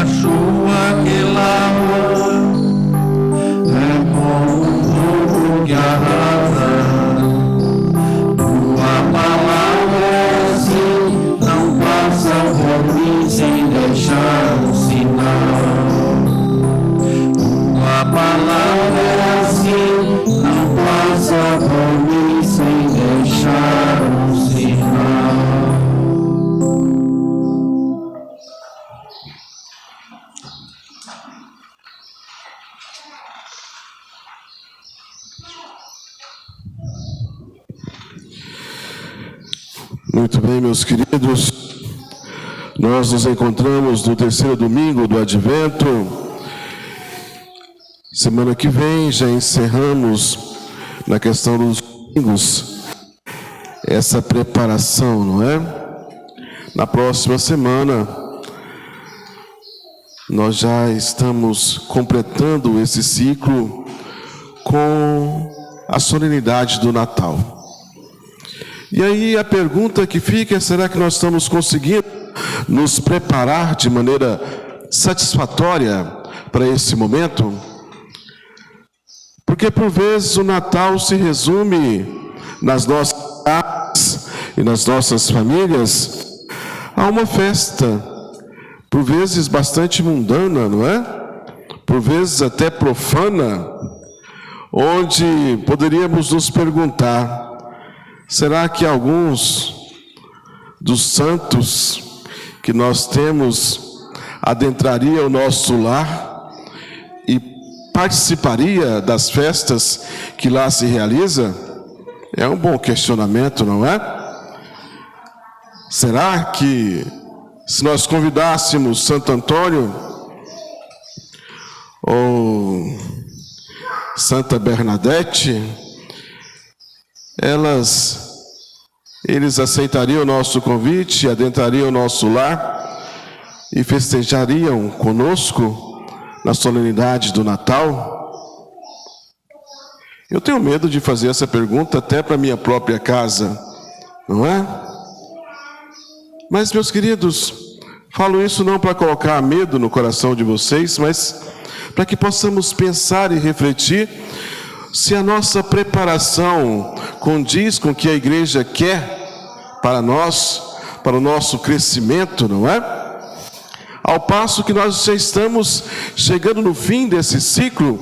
chuva que lava, é como um fogo que arrasa. Tua palavra é assim, não passa por mim sem deixar um sinal. Tua palavra é assim, não passa por mim sem deixar um sinal. Muito bem, meus queridos, nós nos encontramos no terceiro domingo do Advento. Semana que vem já encerramos na questão dos domingos essa preparação, não é? Na próxima semana nós já estamos completando esse ciclo com a solenidade do Natal. E aí a pergunta que fica é: será que nós estamos conseguindo nos preparar de maneira satisfatória para esse momento? Porque por vezes o Natal se resume nas nossas casas e nas nossas famílias a uma festa, por vezes bastante mundana, não é? Por vezes até profana, onde poderíamos nos perguntar: será que alguns dos santos que nós temos adentraria o nosso lar e participaria das festas que lá se realiza? É um bom questionamento, não é? Será que se nós convidássemos Santo Antônio ou Santa Bernadette, eles aceitariam o nosso convite, adentrariam o nosso lar e festejariam conosco na solenidade do Natal? Eu tenho medo de fazer essa pergunta até para minha própria casa, não é? Mas, meus queridos, falo isso não para colocar medo no coração de vocês, mas para que possamos pensar e refletir se a nossa preparação condiz com o que a igreja quer para nós, para o nosso crescimento, não é? Ao passo que nós já estamos chegando no fim desse ciclo,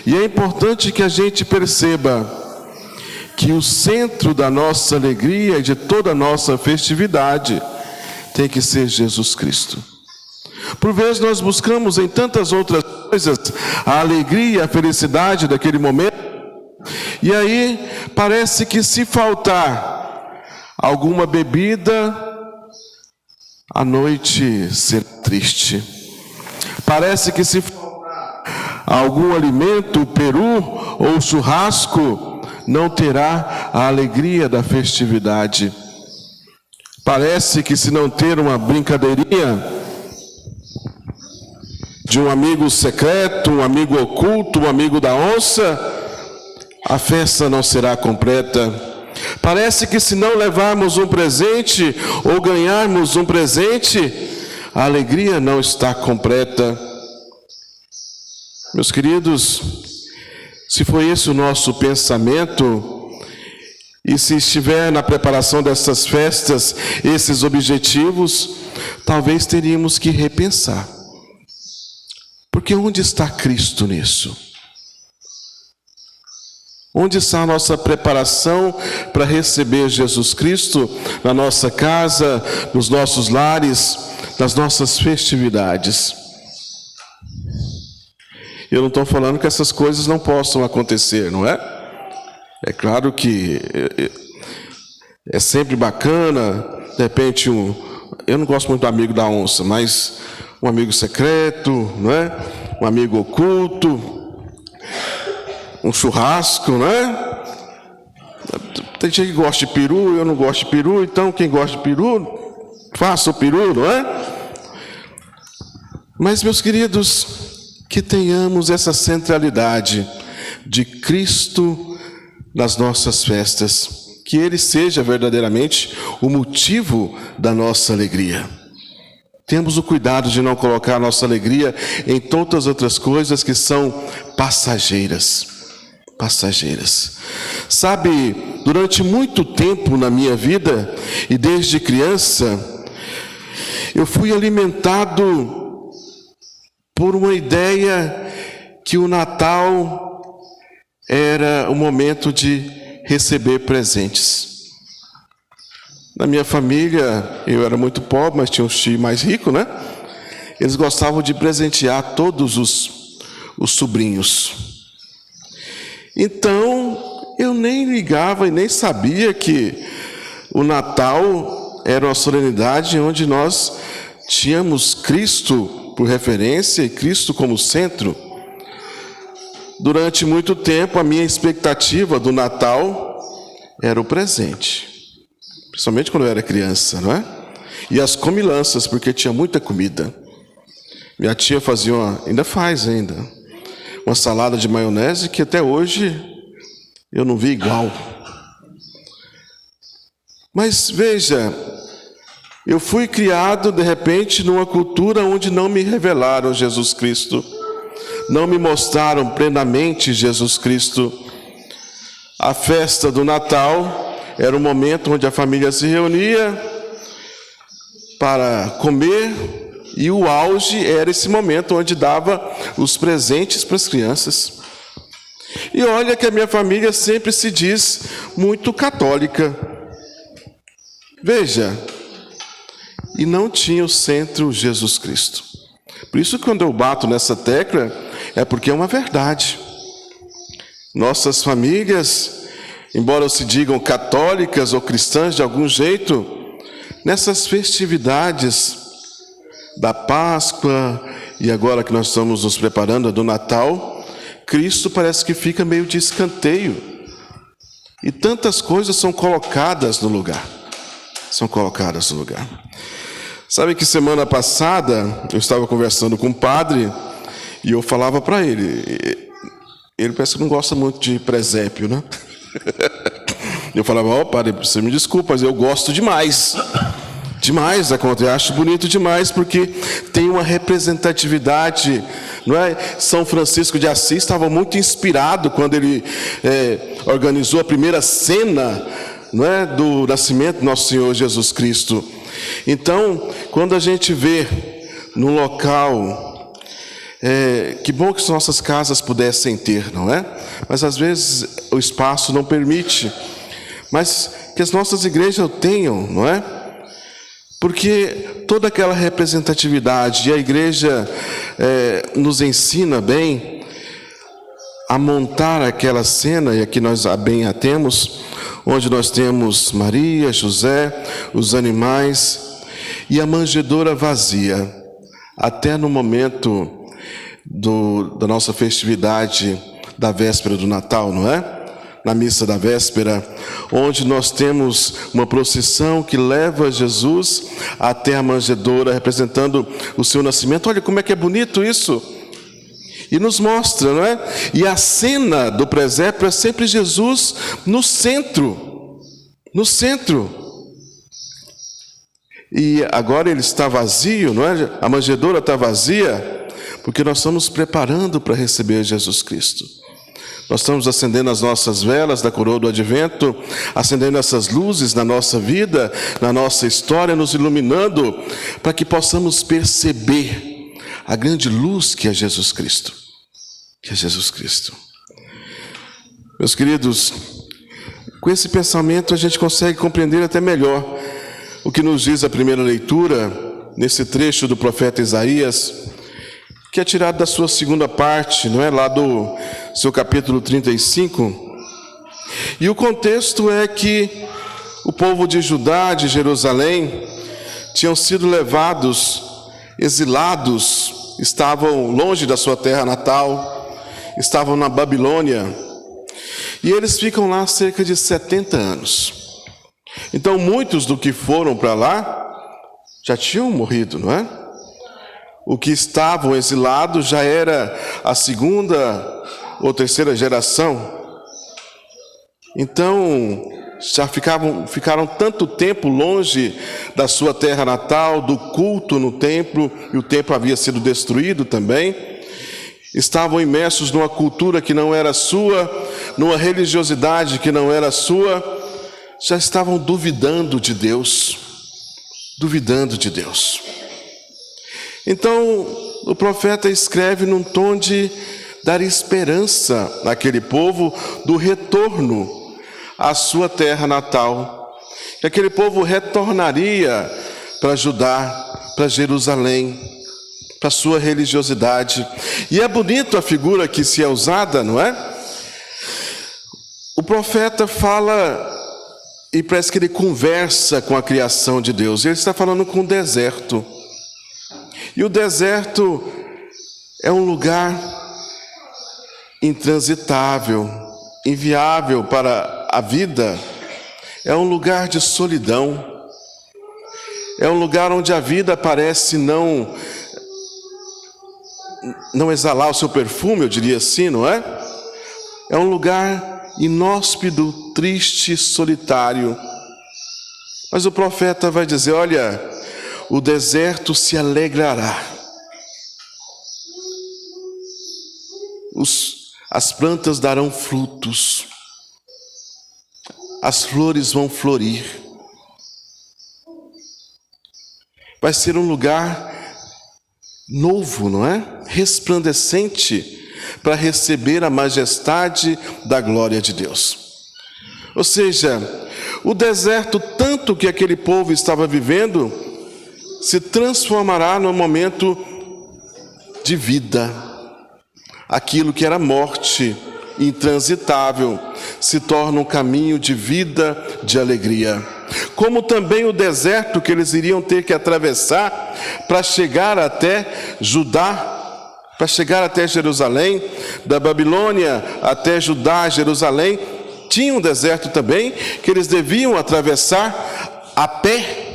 e é importante que a gente perceba que o centro da nossa alegria e de toda a nossa festividade tem que ser Jesus Cristo. Por vezes nós buscamos em tantas outras coisas a alegria e a felicidade daquele momento, e aí parece que se faltar alguma bebida, a noite será triste. Parece que se faltar algum alimento, peru ou churrasco, não terá a alegria da festividade. Parece que se não ter uma brincadeirinha de um amigo secreto, um amigo oculto, um amigo da onça, a festa não será completa. Parece que se não levarmos um presente ou ganharmos um presente, a alegria não está completa. Meus queridos, se foi esse o nosso pensamento, e se estiver na preparação dessas festas esses objetivos, talvez teríamos que repensar. Porque onde está Cristo nisso? Onde está a nossa preparação para receber Jesus Cristo na nossa casa, nos nossos lares, nas nossas festividades? Eu não estou falando que essas coisas não possam acontecer, não é? É claro que é sempre bacana, de repente, eu não gosto muito do amigo da onça, mas um amigo secreto, não é? Um amigo oculto, um churrasco, né? Tem gente que gosta de peru, eu não gosto de peru, então quem gosta de peru, faça o peru, não é? Mas, meus queridos, que tenhamos essa centralidade de Cristo nas nossas festas, que Ele seja verdadeiramente o motivo da nossa alegria. temos o cuidado de não colocar a nossa alegria em tantas outras coisas que são passageiras. Passageiras. Sabe, durante muito tempo na minha vida, e desde criança, eu fui alimentado por uma ideia que o Natal era o momento de receber presentes. Na minha família, eu era muito pobre, mas tinha um tio mais rico, né? Eles gostavam de presentear todos os sobrinhos. Então, eu nem ligava e nem sabia que o Natal era uma solenidade onde nós tínhamos Cristo por referência e Cristo como centro. Durante muito tempo, a minha expectativa do Natal era o presente. Principalmente quando eu era criança, não é? E as comilanças, porque tinha muita comida. Minha tia fazia ainda faz uma salada de maionese que até hoje eu não vi igual. Mas veja, eu fui criado de repente numa cultura onde não me revelaram Jesus Cristo, não me mostraram plenamente Jesus Cristo. A festa do Natal era um momento onde a família se reunia para comer, e o auge era esse momento onde dava os presentes para as crianças. E olha que a minha família sempre se diz muito católica. Veja, e não tinha o centro Jesus Cristo. Por isso, quando eu bato nessa tecla, é porque é uma verdade. Nossas famílias, embora se digam católicas ou cristãs de algum jeito, nessas festividades da Páscoa e agora que nós estamos nos preparando do Natal, Cristo parece que fica meio de escanteio. E tantas coisas são colocadas no lugar. Sabe que semana passada eu estava conversando com um padre e eu falava para ele parece que não gosta muito de presépio, né? Eu falava, padre, você me desculpa, mas eu gosto demais da conta, eu acho bonito demais, porque tem uma representatividade, não é? São Francisco de Assis estava muito inspirado quando ele organizou a primeira cena, não é, do nascimento do nosso Senhor Jesus Cristo. Então, quando a gente vê no local, que bom que as nossas casas pudessem ter, não é? Mas às vezes o espaço não permite, mas que as nossas igrejas tenham, não é? Porque toda aquela representatividade, e a igreja nos ensina bem a montar aquela cena, e aqui nós bem a temos, onde nós temos Maria, José, os animais e a manjedoura vazia, até no momento da nossa festividade da véspera do Natal, não é? Na missa da véspera, onde nós temos uma procissão que leva Jesus até a manjedoura, representando o seu nascimento. Olha como é que é bonito isso! E nos mostra, não é? E a cena do presépio é sempre Jesus no centro. No centro. E agora ele está vazio, não é? A manjedoura está vazia, porque nós estamos preparando para receber Jesus Cristo. Nós estamos acendendo as nossas velas da coroa do Advento, acendendo essas luzes na nossa vida, na nossa história, nos iluminando, para que possamos perceber a grande luz que é Jesus Cristo. Que é Jesus Cristo. Meus queridos, com esse pensamento a gente consegue compreender até melhor o que nos diz a primeira leitura, nesse trecho do profeta Isaías, que é tirado da sua segunda parte, não é? Lá do seu capítulo 35. E o contexto é que o povo de Judá, de Jerusalém, tinham sido levados, exilados, estavam longe da sua terra natal, estavam na Babilônia, e eles ficam lá cerca de 70 anos. Então, muitos do que foram para lá já tinham morrido, não é? O que estavam exilados já era a segunda ou terceira geração. Então, já ficaram tanto tempo longe da sua terra natal, do culto no templo, e o templo havia sido destruído também. Estavam imersos numa cultura que não era sua, numa religiosidade que não era sua, já estavam duvidando de Deus. Duvidando de Deus. Então, o profeta escreve num tom de dar esperança àquele povo do retorno à sua terra natal. Que aquele povo retornaria para Judá, para Jerusalém, para a sua religiosidade. E é bonito a figura que se é usada, não é? O profeta fala, e parece que ele conversa com a criação de Deus. Ele está falando com o deserto. E o deserto é um lugar intransitável, inviável para a vida. É um lugar de solidão. É um lugar onde a vida parece não exalar o seu perfume, eu diria assim, não é? É um lugar inóspito, triste, solitário. Mas o profeta vai dizer, olha, o deserto se alegrará. As plantas darão frutos. As flores vão florir. Vai ser um lugar novo, não é? Resplandecente, para receber a majestade da glória de Deus. Ou seja, o deserto, tanto que aquele povo estava vivendo, se transformará num momento de vida. Aquilo que era morte, intransitável, se torna um caminho de vida, de alegria. Como também o deserto que eles iriam ter que atravessar para chegar até Judá, para chegar até Jerusalém, da Babilônia até Judá, Jerusalém, tinha um deserto também que eles deviam atravessar a pé.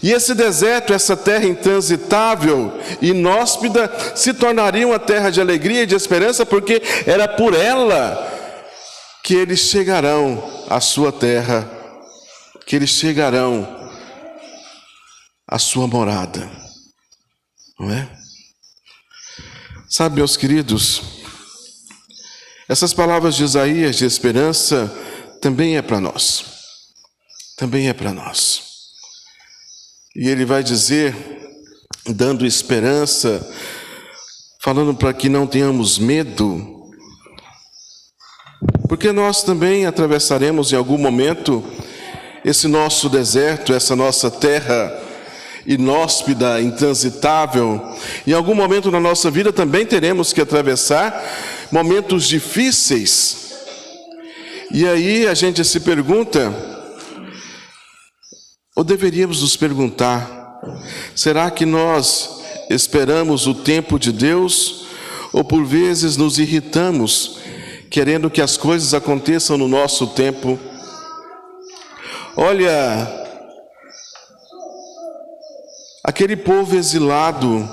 E esse deserto, essa terra intransitável, inóspita, se tornaria uma terra de alegria e de esperança, porque era por ela que eles chegarão à sua terra, que eles chegarão à sua morada, não é? Sabe, meus queridos, essas palavras de Isaías de esperança também é para nós, também é para nós. E ele vai dizer, dando esperança, falando para que não tenhamos medo, porque nós também atravessaremos em algum momento esse nosso deserto, essa nossa terra inóspita, intransitável. Em algum momento na nossa vida também teremos que atravessar momentos difíceis. E aí a gente se pergunta, ou deveríamos nos perguntar, será que nós esperamos o tempo de Deus, ou por vezes nos irritamos, querendo que as coisas aconteçam no nosso tempo? Olha, aquele povo exilado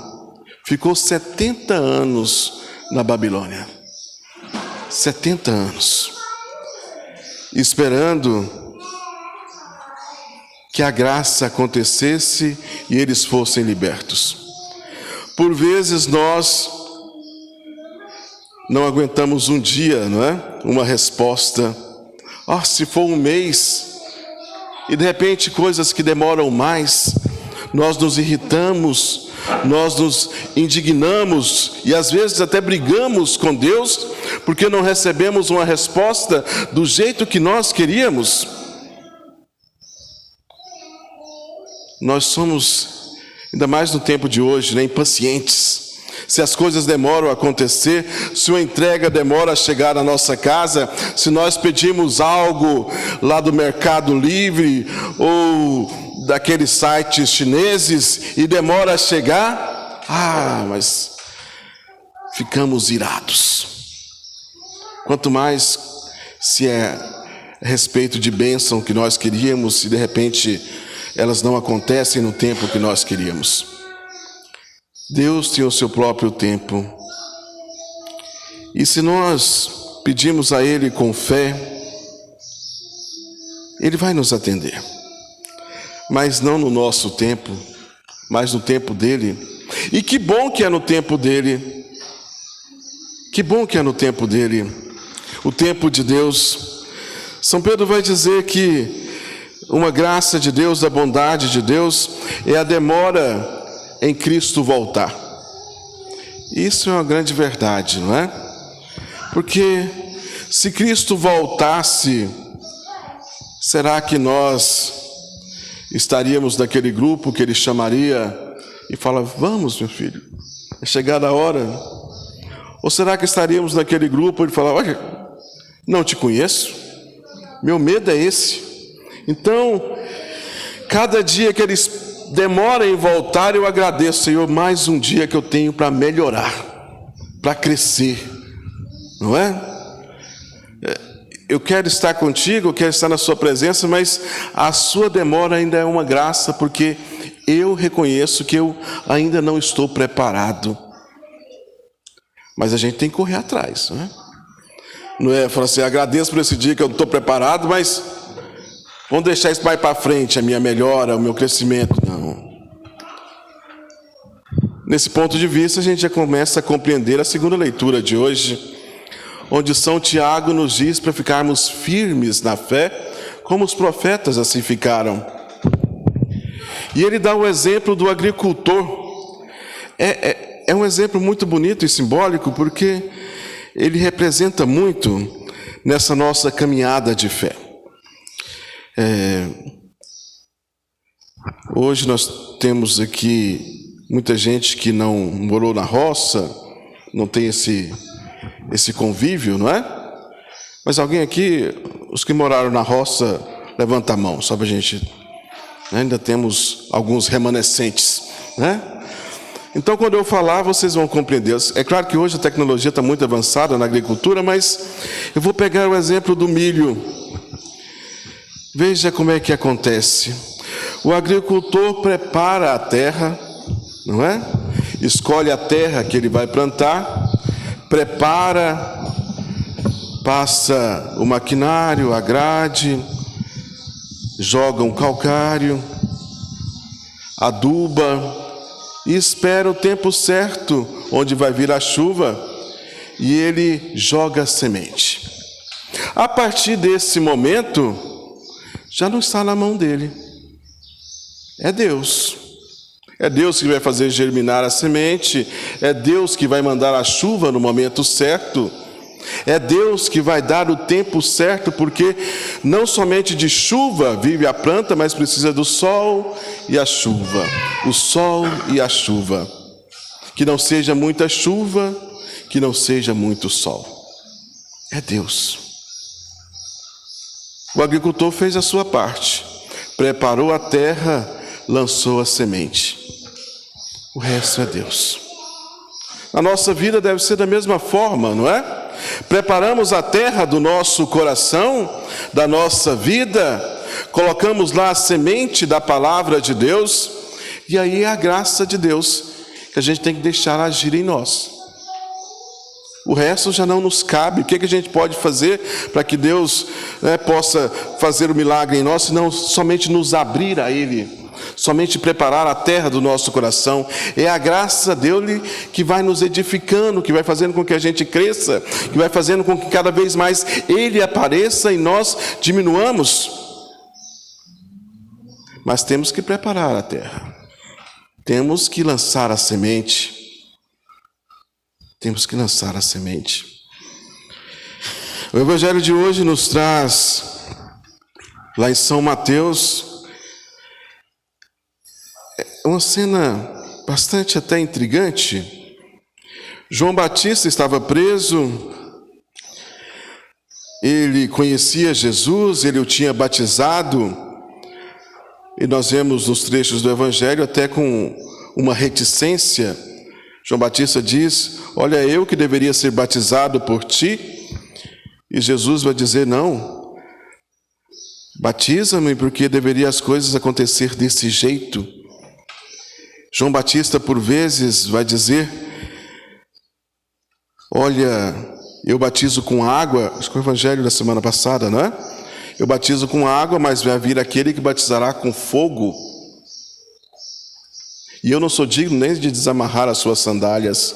ficou 70 anos na Babilônia. 70 anos. Esperando que a graça acontecesse e eles fossem libertos. Por vezes nós não aguentamos um dia, não é? Uma resposta. Se for um mês, e de repente coisas que demoram mais, nós nos irritamos, nós nos indignamos e às vezes até brigamos com Deus, porque não recebemos uma resposta do jeito que nós queríamos. Nós somos, ainda mais no tempo de hoje, né, impacientes. Se as coisas demoram a acontecer, se uma entrega demora a chegar na nossa casa, se nós pedimos algo lá do Mercado Livre ou daqueles sites chineses e demora a chegar, mas ficamos irados. Quanto mais se é a respeito de bênção que nós queríamos e de repente elas não acontecem no tempo que nós queríamos. Deus tem o seu próprio tempo. E se nós pedimos a Ele com fé, Ele vai nos atender. Mas não no nosso tempo, mas no tempo dele. E que bom que é no tempo dele. Que bom que é no tempo dele. O tempo de Deus. São Pedro vai dizer que uma graça de Deus, a bondade de Deus, é a demora em Cristo voltar. Isso é uma grande verdade, não é? Porque se Cristo voltasse, será que nós estaríamos naquele grupo que ele chamaria e fala: vamos, meu filho, é chegada a hora? Ou será que estaríamos naquele grupo e ele fala: olha, não te conheço, meu medo é esse. Então, cada dia que eles demoram em voltar, eu agradeço, Senhor, mais um dia que eu tenho para melhorar, para crescer, não é? Eu quero estar contigo, eu quero estar na sua presença, mas a sua demora ainda é uma graça, porque eu reconheço que eu ainda não estou preparado. Mas a gente tem que correr atrás, não é? Não é falar assim: agradeço por esse dia que eu não estou preparado, mas vamos deixar isso mais para frente, a minha melhora, o meu crescimento. Não. Nesse ponto de vista, a gente já começa a compreender a segunda leitura de hoje, onde São Tiago nos diz para ficarmos firmes na fé, como os profetas assim ficaram. E ele dá o exemplo do agricultor. É um exemplo muito bonito e simbólico, porque ele representa muito nessa nossa caminhada de fé. Hoje nós temos aqui muita gente que não morou na roça, não tem esse convívio, não é? Mas alguém aqui, os que moraram na roça, levanta a mão, só para a gente, né? Ainda temos alguns remanescentes, né? Então, quando eu falar, vocês vão compreender. É claro que hoje a tecnologia está muito avançada na agricultura, mas eu vou pegar o exemplo do milho. Veja como é que acontece. O agricultor prepara a terra, não é? Escolhe a terra que ele vai plantar, prepara, passa o maquinário, a grade, joga um calcário, aduba e espera o tempo certo, onde vai vir a chuva, e ele joga a semente. A partir desse momento, já não está na mão dele. É Deus. É Deus que vai fazer germinar a semente, é Deus que vai mandar a chuva no momento certo, é Deus que vai dar o tempo certo, porque não somente de chuva vive a planta, mas precisa do sol e a chuva. O sol e a chuva. Que não seja muita chuva, que não seja muito sol. É Deus. O agricultor fez a sua parte, preparou a terra, lançou a semente. O resto é Deus. A nossa vida deve ser da mesma forma, não é? Preparamos a terra do nosso coração, da nossa vida, colocamos lá a semente da palavra de Deus, e aí é a graça de Deus que a gente tem que deixar agir em nós. O resto já não nos cabe. O que a gente pode fazer para que Deus possa fazer o milagre em nós, senão somente nos abrir a Ele, somente preparar a terra do nosso coração. É a graça dele que vai nos edificando, que vai fazendo com que a gente cresça, que vai fazendo com que cada vez mais Ele apareça e nós diminuamos. Mas temos que preparar a terra, temos que lançar a semente. Temos que lançar a semente. O Evangelho de hoje nos traz, lá em São Mateus, uma cena bastante até intrigante. João Batista estava preso, ele conhecia Jesus, ele o tinha batizado, e nós vemos nos trechos do Evangelho até com uma reticência. João Batista diz: olha, eu que deveria ser batizado por ti. E Jesus vai dizer: não, batiza-me, porque deveria as coisas acontecer desse jeito. João Batista, por vezes, vai dizer: olha, eu batizo com água. Acho que é o Evangelho da semana passada, não é? Eu batizo com água, mas vai vir aquele que batizará com fogo. E eu não sou digno nem de desamarrar as suas sandálias.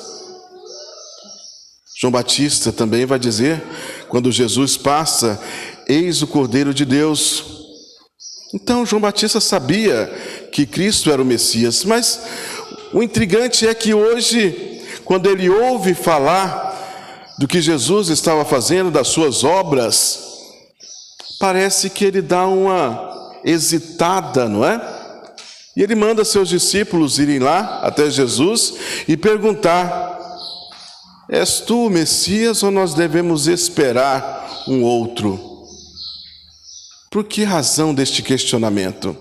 João Batista também vai dizer, quando Jesus passa, eis o Cordeiro de Deus. Então João Batista sabia que Cristo era o Messias, mas o intrigante é que hoje, quando ele ouve falar do que Jesus estava fazendo, das suas obras, parece que ele dá uma hesitada, não é? E ele manda seus discípulos irem lá até Jesus e perguntar: és tu o Messias ou nós devemos esperar um outro? Por que razão deste questionamento?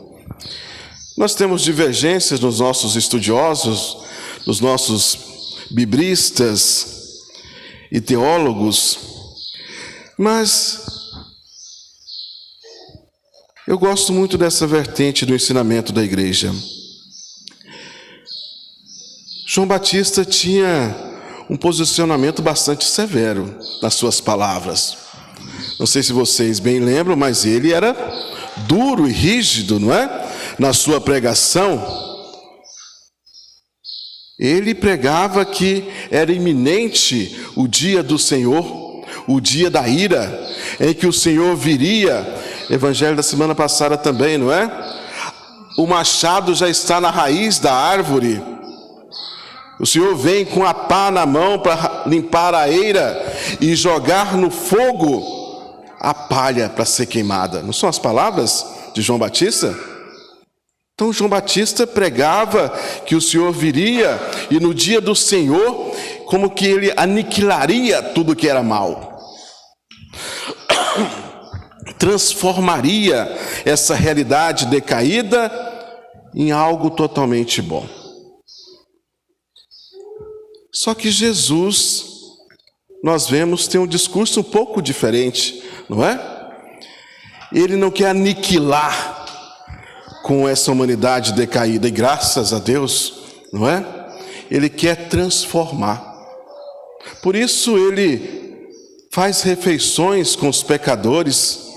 Nós temos divergências nos nossos estudiosos, nos nossos biblistas e teólogos, mas eu gosto muito dessa vertente do ensinamento da igreja. João Batista tinha um posicionamento bastante severo nas suas palavras. Não sei se vocês bem lembram, mas ele era duro e rígido, não é? Na sua pregação. Ele pregava que era iminente o dia do Senhor, o dia da ira, em que o Senhor viria. Evangelho da semana passada também, não é? O machado já está na raiz da árvore. O Senhor vem com a pá na mão para limpar a eira e jogar no fogo a palha para ser queimada. Não são as palavras de João Batista? Então João Batista pregava que o Senhor viria e no dia do Senhor, como que ele aniquilaria tudo que era mal. Transformaria essa realidade decaída em algo totalmente bom. Só que Jesus, nós vemos, tem um discurso um pouco diferente, não é? Ele não quer aniquilar com essa humanidade decaída, e graças a Deus, não é? Ele quer transformar. Por isso ele faz refeições com os pecadores,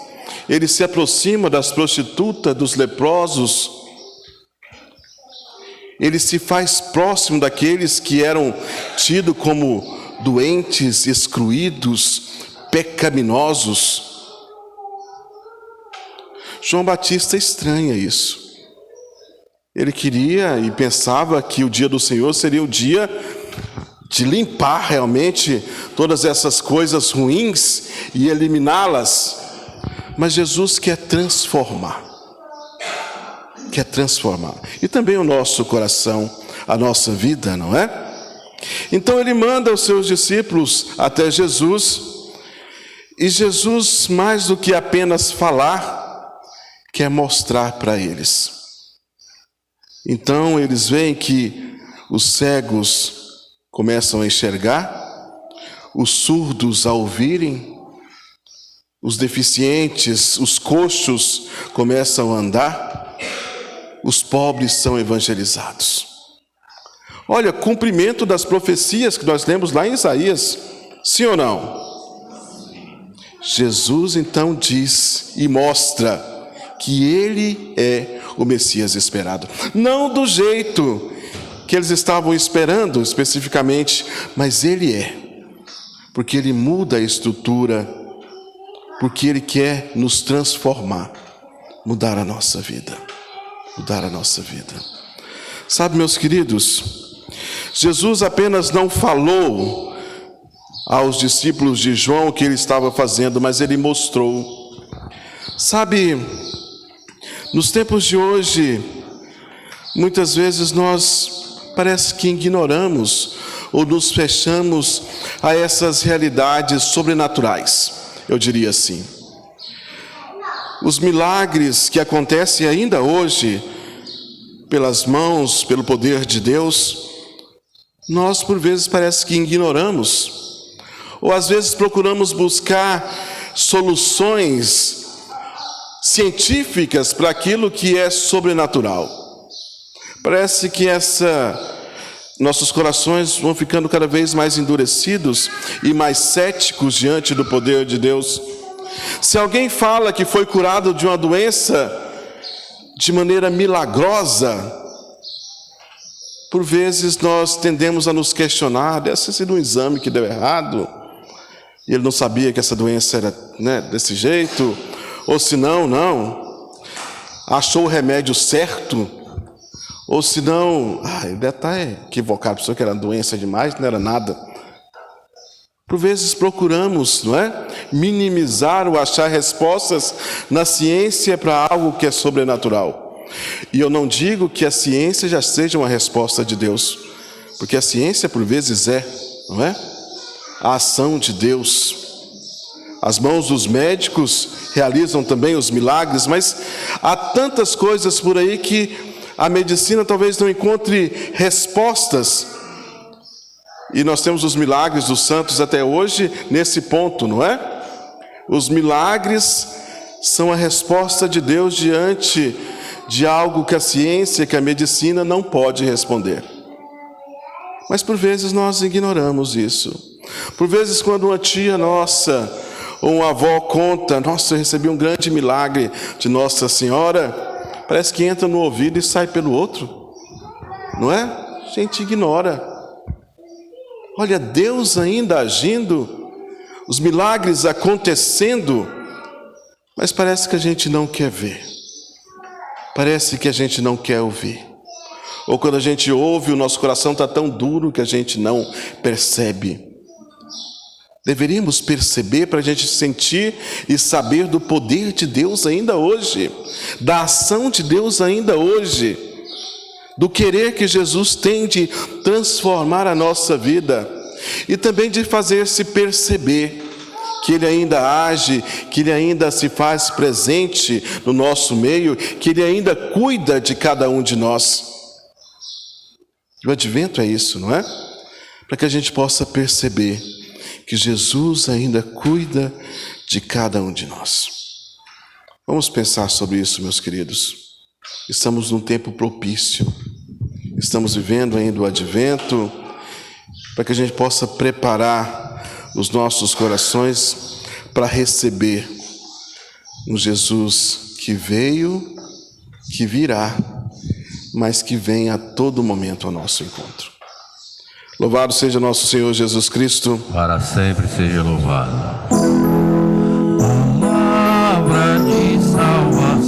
ele se aproxima das prostitutas, dos leprosos, ele se faz próximo daqueles que eram tidos como doentes, excluídos, pecaminosos. João Batista estranha isso. Ele queria e pensava que o dia do Senhor seria o dia de limpar realmente todas essas coisas ruins e eliminá-las. Mas Jesus quer transformar. Quer transformar. E também o nosso coração, a nossa vida, não é? Então ele manda os seus discípulos até Jesus. E Jesus, mais do que apenas falar, quer mostrar para eles. Então eles veem que os cegos começam a enxergar, os surdos a ouvirem, os deficientes, os coxos começam a andar, os pobres são evangelizados. Olha, cumprimento das profecias que nós lemos lá em Isaías, sim ou não? Jesus então diz e mostra que ele é o Messias esperado. Não do jeito que eles estavam esperando especificamente, mas ele é. Porque ele muda a estrutura, porque ele quer nos transformar, mudar a nossa vida. Mudar a nossa vida. Sabe, meus queridos, Jesus apenas não falou aos discípulos de João o que ele estava fazendo, mas ele mostrou. Sabe, nos tempos de hoje, muitas vezes nós parece que ignoramos ou nos fechamos a essas realidades sobrenaturais, eu diria assim. Os milagres que acontecem ainda hoje, pelas mãos, pelo poder de Deus, nós por vezes parece que ignoramos, ou às vezes procuramos buscar soluções científicas para aquilo que é sobrenatural. Parece que nossos corações vão ficando cada vez mais endurecidos e mais céticos diante do poder de Deus. Se alguém fala que foi curado de uma doença de maneira milagrosa, por vezes nós tendemos a nos questionar, deve ter sido um exame que deu errado, e ele não sabia que essa doença era, desse jeito, ou se não, achou o remédio certo, ou se não, ele deve estar equivocado, pensou que era doença demais, não era nada. Por vezes procuramos, minimizar ou achar respostas na ciência para algo que é sobrenatural. E eu não digo que a ciência já seja uma resposta de Deus, porque a ciência por vezes a ação de Deus. As mãos dos médicos realizam também os milagres, mas há tantas coisas por aí que a medicina talvez não encontre respostas. E nós temos os milagres dos santos até hoje nesse ponto, não é? Os milagres são a resposta de Deus diante de algo que a ciência, que a medicina não pode responder. Mas por vezes nós ignoramos isso. Por vezes quando uma tia nossa ou uma avó conta, nossa, eu recebi um grande milagre de Nossa Senhora, parece que entra no ouvido e sai pelo outro, não é? A gente ignora. Olha, Deus ainda agindo, os milagres acontecendo, mas parece que a gente não quer ver, parece que a gente não quer ouvir, ou quando a gente ouve, o nosso coração está tão duro que a gente não percebe. Deveríamos perceber para a gente sentir e saber do poder de Deus ainda hoje, da ação de Deus ainda hoje, do querer que Jesus tem de transformar a nossa vida e também de fazer-se perceber que Ele ainda age, que Ele ainda se faz presente no nosso meio, que Ele ainda cuida de cada um de nós. E o advento é isso, não é? Para que a gente possa perceber que Jesus ainda cuida de cada um de nós. Vamos pensar sobre isso, meus queridos. Estamos num tempo propício. Estamos vivendo ainda o advento, para que a gente possa preparar os nossos corações para receber um Jesus que veio, que virá, mas que vem a todo momento ao nosso encontro. Louvado seja nosso Senhor Jesus Cristo. Para sempre seja louvado. Palavra de